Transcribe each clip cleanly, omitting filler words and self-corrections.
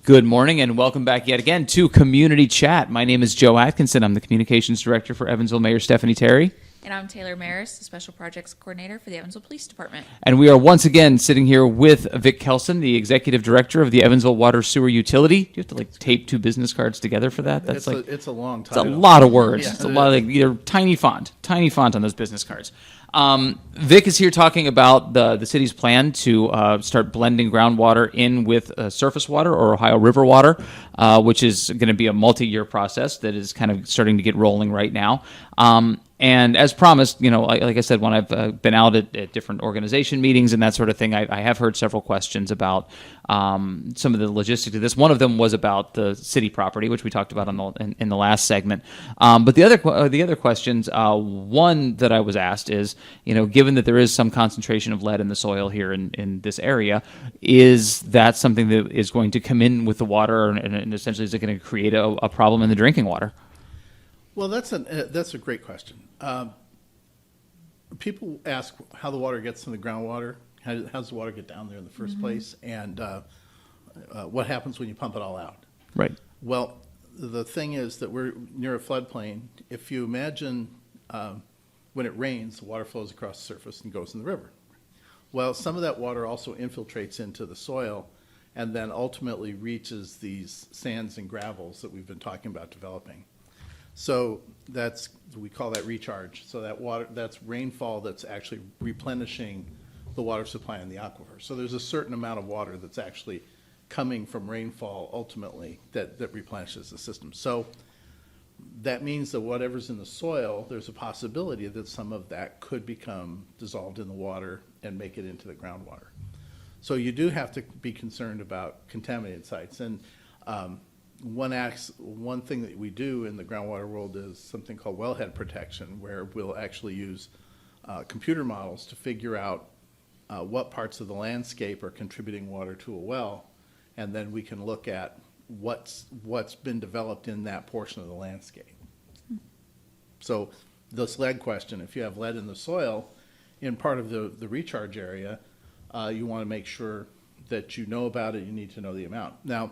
Good morning and welcome back yet again to Community Chat. My name is Joe Atkinson. I'm the Communications Director for Evansville Mayor Stephanie Terry. And I'm Taylor Maris, the Special Projects Coordinator for the Evansville Police Department. And we are once again sitting here with Vic Kelson, the Executive Director of the Evansville Water Sewer Utility. Do you have to tape two business cards together for that? It's a long title. It's a lot of words. Yeah, it's a lot of either tiny font on those business cards. Vic is here talking about the city's plan to start blending groundwater in with surface water or Ohio River water, which is going to be a multi-year process that is kind of starting to get rolling right now. And as promised, like I said, when I've been out at different organization meetings and that sort of thing, I have heard several questions about some of the logistics of this. One of them was about the city property, which we talked about in the last segment. But the other questions, one that I was asked is, given that there is some concentration of lead in the soil here in this area, is that something that is going to come in with the water, and essentially is it going to create a problem in the drinking water? Well, that's a great question. People ask how the water gets in the groundwater. How does the water get down there in the first place? And what happens when you pump it all out? Right. Well, the thing is that we're near a floodplain. If you imagine when it rains, the water flows across the surface and goes in the river. Well, some of that water also infiltrates into the soil and then ultimately reaches these sands and gravels that we've been talking about developing. So we call that recharge. So that's rainfall that's actually replenishing the water supply in the aquifer. So there's a certain amount of water that's actually coming from rainfall ultimately that replenishes the system. So that means that whatever's in the soil, there's a possibility that some of that could become dissolved in the water and make it into the groundwater. So you do have to be concerned about contaminated sites. And one thing that we do in the groundwater world is something called wellhead protection, where we'll actually use computer models to figure out what parts of the landscape are contributing water to a well, and then we can look at what's been developed in that portion of the landscape. So this lead question, if you have lead in the soil in part of the recharge area, you want to make sure that you know about it. You need to know the amount. Now,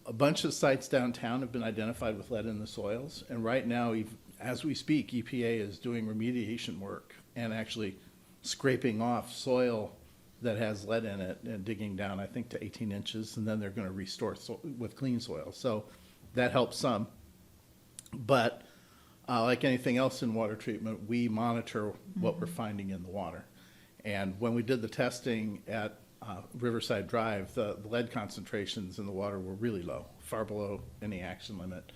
a bunch of sites downtown have been identified with lead in the soils, and right now, as we speak, EPA is doing remediation work and actually scraping off soil that has lead in it and digging down, I think, to 18 inches, and then they're going to restore with clean soil. So that helps some. But like anything else in water treatment, we monitor what we're finding in the water. And when we did the testing at Riverside Drive, the lead concentrations in the water were really low, far below any action limit.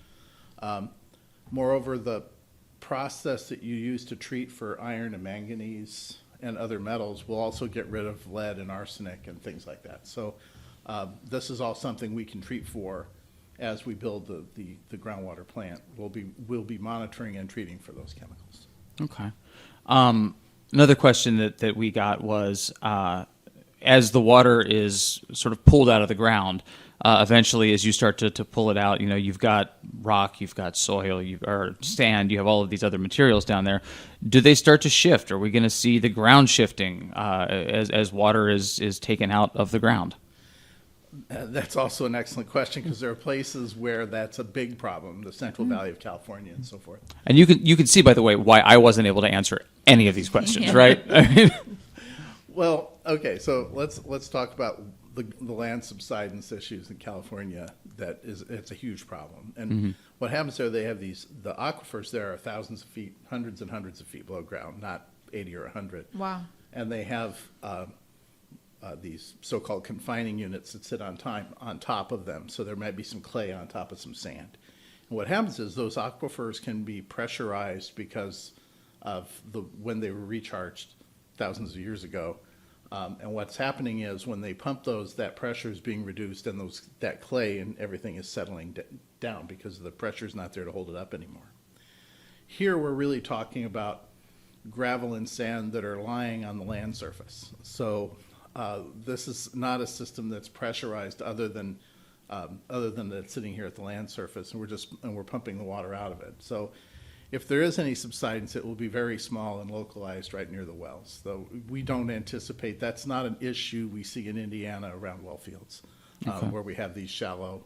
Moreover, the process that you use to treat for iron and manganese and other metals will also get rid of lead and arsenic and things like that. So this is all something we can treat for as we build the groundwater plant. We'll be monitoring and treating for those chemicals. Okay. Another question that we got was, as the water is sort of pulled out of the ground, eventually as you start to pull it out, you've got rock, you've got soil, or sand, you have all of these other materials down there. Do they start to shift? Are we going to see the ground shifting as water is taken out of the ground? That's also an excellent question, because there are places where that's a big problem, the Central Valley of California and so forth. And you can see, by the way, why I wasn't able to answer any of these questions, right? Well, okay, so let's talk about the land subsidence issues in California. It's a huge problem. And what happens there, they have the aquifers there are thousands of feet, hundreds and hundreds of feet below ground, not 80 or 100. Wow. And they have these so-called confining units that sit on top of them. So there might be some clay on top of some sand. And what happens is those aquifers can be pressurized because of when they were recharged thousands of years ago. And what's happening is when they pump those, that pressure is being reduced, and that clay and everything is settling down because the pressure is not there to hold it up anymore. Here we're really talking about gravel and sand that are lying on the land surface. So this is not a system that's pressurized other than that sitting here at the land surface, and we're pumping the water out of it. So if there is any subsidence, it will be very small and localized right near the wells. Though we don't anticipate, that's not an issue we see in Indiana around well fields. Okay. where we have these shallow,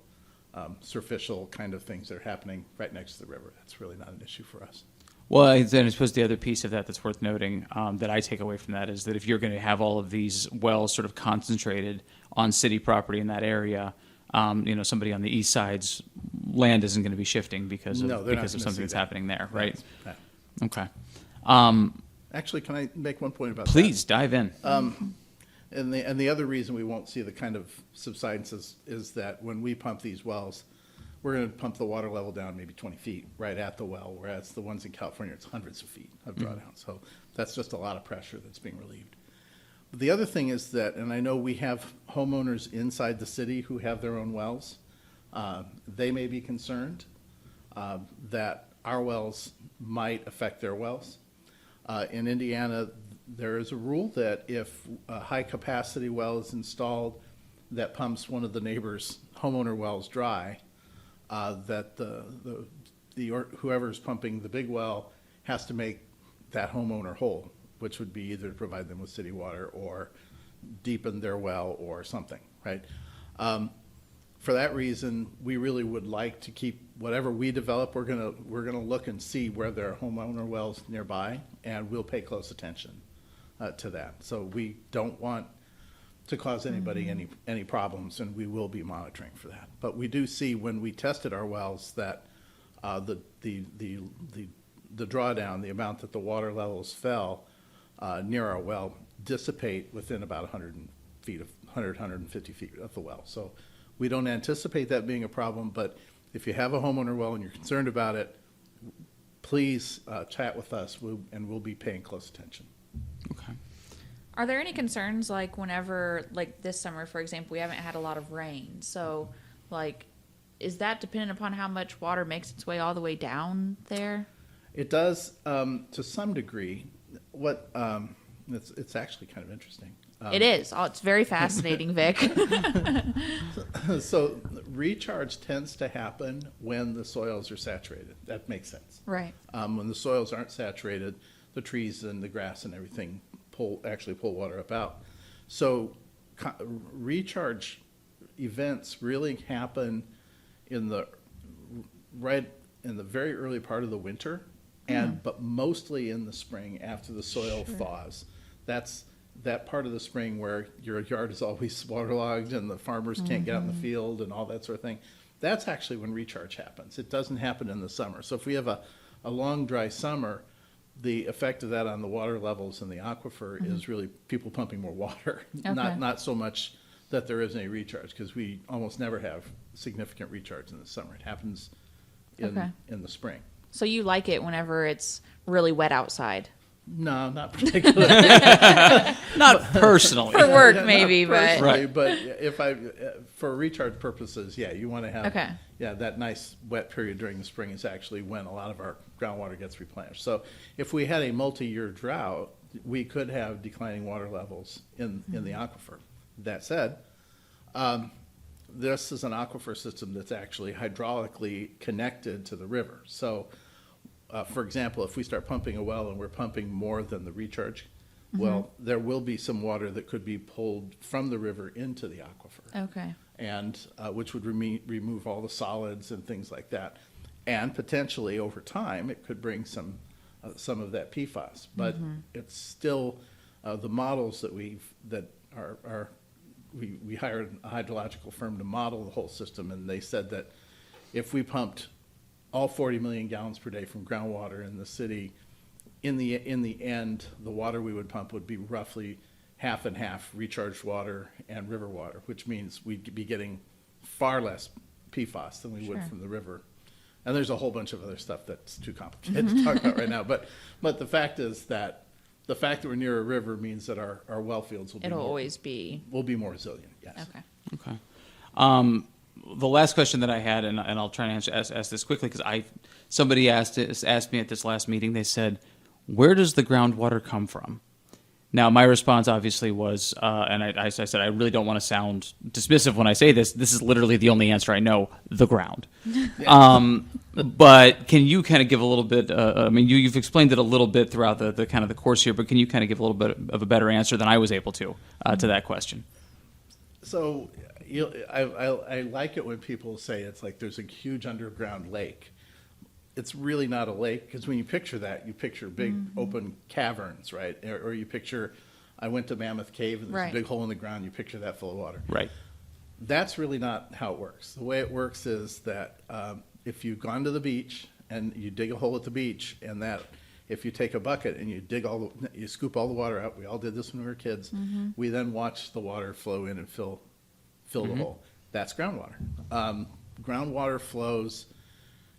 superficial kind of things that are happening right next to the river. That's really not an issue for us. Well, then I suppose the other piece of that that's worth noting that I take away from that is that if you're going to have all of these wells sort of concentrated on city property in that area, somebody on the east side's land isn't going to be shifting because of, No, they're not because of gonna something see that's that. happening there, right? Right. Okay. Actually, can I make one point about Please dive in. And the other reason we won't see the kind of subsidence is that when we pump these wells, we're going to pump the water level down maybe 20 feet right at the well, whereas the ones in California, it's hundreds of feet of drawdown. So that's just a lot of pressure that's being relieved. The other thing is that, and I know we have homeowners inside the city who have their own wells, they may be concerned that our wells might affect their wells. In Indiana, there is a rule that if a high-capacity well is installed that pumps one of the neighbor's homeowner wells dry, that whoever's pumping the big well has to make that homeowner whole, which would be either to provide them with city water or deepen their well or something, right? For that reason, we really would like to keep whatever we develop. We're gonna look and see where there are homeowner wells nearby, and we'll pay close attention to that. So we don't want to cause anybody any problems, and we will be monitoring for that. But we do see when we tested our wells that the drawdown, the amount that the water levels fell near our well, dissipate within about 150 feet of the well. So we don't anticipate that being a problem, but if you have a homeowner well and you're concerned about it, please chat with us, and we'll be paying close attention. Okay. Are there any concerns, like whenever, like this summer, for example, we haven't had a lot of rain? So, like, is that dependent upon how much water makes its way all the way down there? It does to some degree. It's actually kind of interesting. It is. Oh, it's very fascinating, Vic. So recharge tends to happen when the soils are saturated. That makes sense. Right. When the soils aren't saturated, the trees and the grass and everything actually pull water up out. So recharge events really happen in the very early part of the winter, but mostly in the spring after the soil thaws. That's that part of the spring where your yard is always waterlogged and the farmers can't get out in the field and all that sort of thing. That's actually when recharge happens. It doesn't happen in the summer. So if we have a long, dry summer, the effect of that on the water levels in the aquifer is really people pumping more water, not so much that there isn't any recharge, because we almost never have significant recharge in the summer. It happens in the spring. So you like it whenever it's really wet outside? No, not particularly. Not personally. For work, Not maybe, but personally, but for recharge purposes, yeah, you want to have that nice wet period during the spring is actually when a lot of our groundwater gets replenished. So if we had a multi-year drought, we could have declining water levels in the aquifer. That said, this is an aquifer system that's actually hydraulically connected to the river. So for example, if we start pumping a well and we're pumping more than the recharge, well, there will be some water that could be pulled from the river into the aquifer. Okay. And which would remove all the solids and things like that. And potentially over time, it could bring some of that PFAS. But it's still the models that we hired a hydrological firm to model the whole system, and they said that if we pumped all 40 million gallons per day from groundwater in the city, in the end, the water we would pump would be roughly half and half recharged water and river water, which means we'd be getting far less PFAS than we would from the river. And there's a whole bunch of other stuff that's too complicated to talk about right now. But the fact is that the fact that we're near a river means that our well fields will be more resilient. Yes. Okay. The last question that I had, and I'll try and ask this quickly, because somebody asked me at this last meeting. They said, "Where does the groundwater come from?" Now, my response obviously was, and I said, I really don't want to sound dismissive when I say this. This is literally the only answer I know: the ground. But can you kind of give a little bit? I mean, you've explained it a little bit throughout the kind of the course here, but can you kind of give a little bit of a better answer than I was able to that question? So, I like it when people say it's like there's a huge underground lake. It's really not a lake, because when you picture that, you picture big open caverns, right? Or you picture, I went to Mammoth Cave and there's Right. a big hole in the ground, you picture that full of water. Right. That's really not how it works. The way it works is that if you've gone to the beach and you dig a hole at the beach, and that if you take a bucket and you you scoop all the water out, we all did this when we were kids, we then watch the water flow in and fill the hole. That's groundwater. Groundwater flows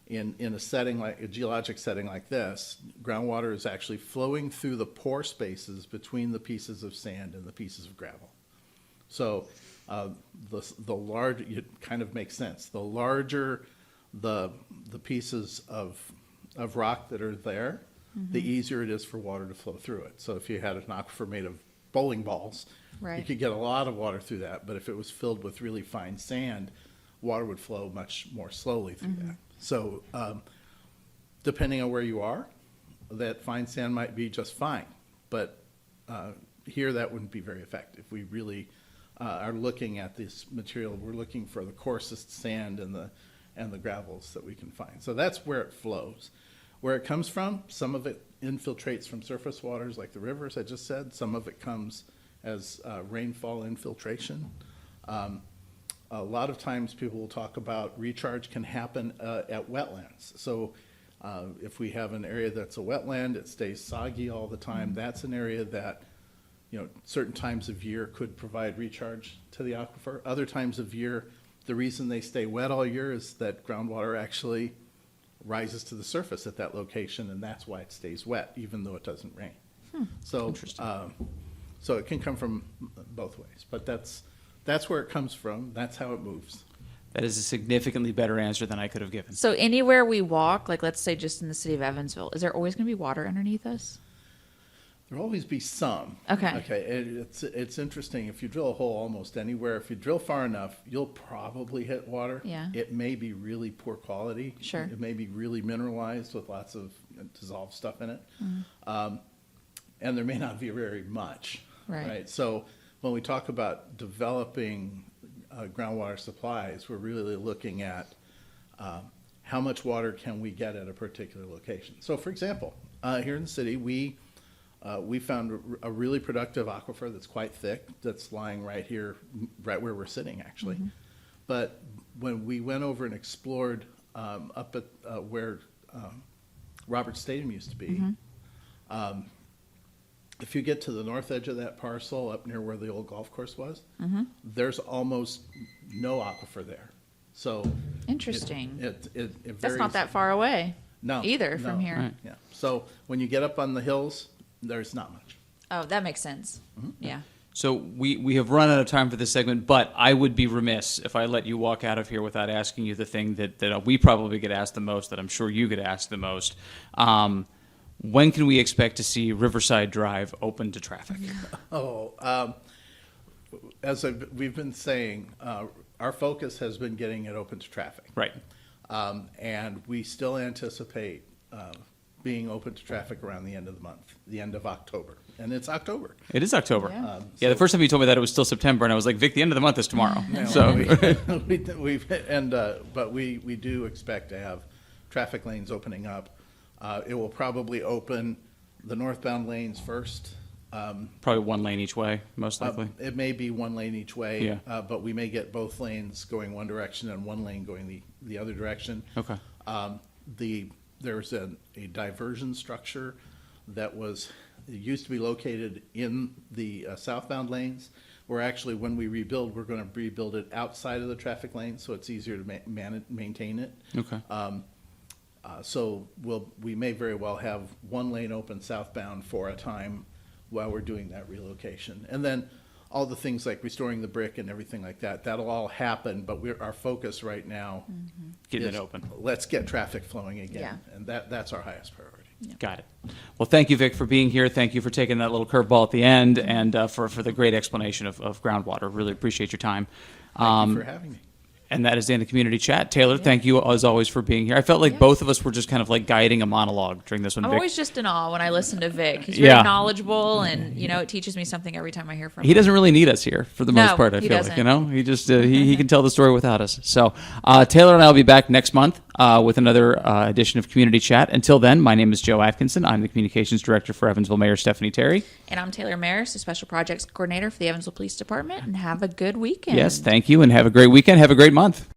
in a setting like a geologic setting like this. Groundwater is actually flowing through the pore spaces between the pieces of sand and the pieces of gravel. So the large, it kind of makes sense. The larger the pieces of rock that are there, the easier it is for water to flow through it. So if you had an aquifer made of bowling balls, you Right. could get a lot of water through that. But if it was filled with really fine sand, water would flow much more slowly through that. So depending on where you are, that fine sand might be just fine. But here, that wouldn't be very effective. We really are looking at this material. We're looking for the coarsest sand and the gravels that we can find. So that's where it flows. Where it comes from, some of it infiltrates from surface waters like the rivers I just said. Some of it comes as rainfall infiltration. A lot of times people will talk about recharge can happen at wetlands. So if we have an area that's a wetland, it stays soggy all the time. That's an area that, certain times of year could provide recharge to the aquifer. Other times of year, the reason they stay wet all year is that groundwater actually rises to the surface at that location, and that's why it stays wet, even though it doesn't rain. So, so it can come from both ways, but that's where it comes from. That's how it moves. That is a significantly better answer than I could have given. So anywhere we walk, like let's say just in the city of Evansville, is there always going to be water underneath us? There'll always be some. Okay. Okay. It's interesting. If you drill a hole almost anywhere, if you drill far enough, you'll probably hit water. Yeah. It may be really poor quality. Sure. It may be really mineralized with lots of dissolved stuff in it. And there may not be very much. Right. So when we talk about developing groundwater supplies, we're really looking at how much water can we get at a particular location. So for example, here in the city, we found a really productive aquifer that's quite thick, that's lying right here, right where we're sitting, actually. But when we went over and explored up at where Roberts Stadium used to be, if you get to the north edge of that parcel, up near where the old golf course was, there's almost no aquifer there. So Interesting. it That's varies. not that far away. No, Either from no. here. Right. Yeah. So when you get up on the hills, there's not much. Oh, that makes sense. Yeah. So we have run out of time for this segment, but I would be remiss if I let you walk out of here without asking you the thing that we probably get asked the most, that I'm sure you get asked the most. When can we expect to see Riverside Drive open to traffic? As we've been saying, our focus has been getting it open to traffic. Right. And we still anticipate being open to traffic around the end of the month, the end of October. And it's October. It is October. Yeah. Yeah, the first time you told me that it was still September, and I was like, Vic, the end of the month is tomorrow. So But we do expect to have traffic lanes opening up. It will probably open the northbound lanes first. probably one lane each way, most likely. It may be one lane each way, Yeah. but we may get both lanes going one direction and one lane going the other direction. Okay. There's a diversion structure that used to be located in the southbound lanes. Where actually, when we rebuild, we're going to rebuild it outside of the traffic lane, so it's easier to maintain it. Okay. So we may very well have one lane open southbound for a time while we're doing that relocation. And then all the things like restoring the brick and everything like that, that'll all happen, but our focus right now Getting is it open. let's get traffic flowing again. Yeah. And that's our highest priority. Got it. Well, thank you, Vic, for being here. Thank you for taking that little curveball at the end, and for the great explanation of groundwater. Really appreciate your time. Thank you for having me. And that is the end of Community Chat. Taylor, thank you as always for being here. I felt like both of us were just kind of like guiding a monologue during this one. I'm Vic. always just in awe when I listen to Vic. He's very knowledgeable, and it teaches me something every time I hear from him. He doesn't really need us here for the most part. I he feel doesn't. like he just he can tell the story without us. So Taylor and I will be back next month with another edition of Community Chat. Until then, my name is Joe Atkinson. I'm the communications director for Evansville Mayor Stephanie Terry. And I'm Taylor Maris, the special projects coordinator for the Evansville Police Department. And have a good weekend. Yes, thank you, and have a great weekend. Have a great month.